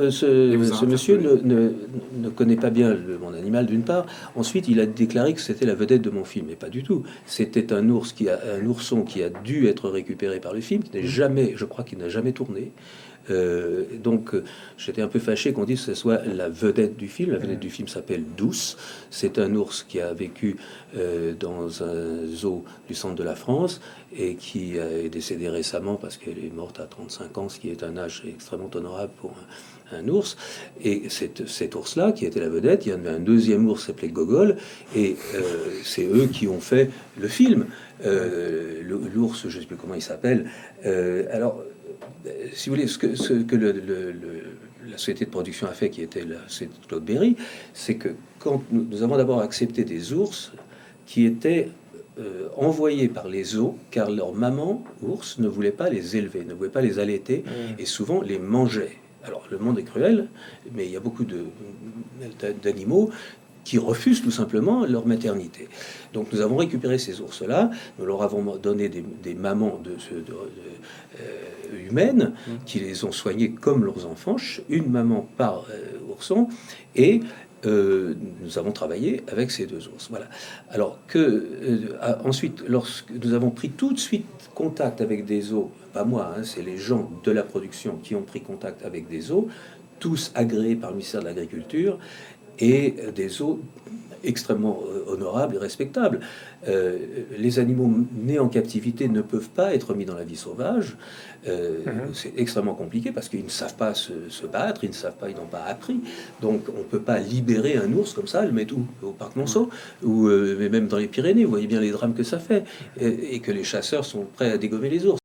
Et vous a Ce monsieur interpellé? ne connaît pas bien mon animal d'une part. Ensuite, il a déclaré que c'était la vedette de mon film, mais pas du tout. C'était un ourson qui a dû être récupéré par le film, qui n'est Mhm. jamais, je crois qu'il n'a jamais tourné. J'étais un peu fâché qu'on dise que ce soit la vedette du film. La vedette du Mhm. film s'appelle Douce. C'est un ours qui a vécu dans un zoo du centre de la France et qui est décédée récemment parce qu'elle est morte à 35 ans, ce qui est un âge extrêmement honorable pour un ours. Et cet ours-là, qui était la vedette, il y en avait un deuxième ours qui s'appelait Gogol, et c'est eux qui ont fait le film. Mhm. L'ours, je ne sais plus comment il s'appelle. Alors, si vous voulez, ce que la société de production a fait, qui était c'est Claude Berry, c'est que quand nous avons d'abord accepté des ours qui étaient envoyés par les zoos, car leur maman, ours, ne voulait pas les élever, ne voulait pas les allaiter, Mhm. et souvent les mangeait. Alors le monde est cruel, mais il y a beaucoup d'animaux qui refusent tout simplement leur maternité. Donc nous avons récupéré ces ours-là, nous leur avons donné des mamans humaines Mhm. qui les ont soignés comme leurs enfants, une maman par ourson, et nous avons travaillé avec ces deux ours. Voilà. Alors que ensuite, lorsque nous avons pris tout de suite contact avec des zoos, pas moi, hein, c'est les gens de la production qui ont pris contact avec des zoos, tous agréés par le ministère de l'Agriculture, et des eaux extrêmement honorables et respectables. Euh, les animaux nés en captivité ne peuvent pas être mis dans la vie sauvage. Mhm. C'est extrêmement compliqué parce qu'ils ne savent pas se battre, ils ne savent pas, ils n'ont pas appris. Donc on ne peut pas libérer un ours comme ça, le mettre où? Au parc Ouais. Monceau, ou mais même dans les Pyrénées, vous voyez bien les drames que ça fait, et que les chasseurs sont prêts à dégommer les ours.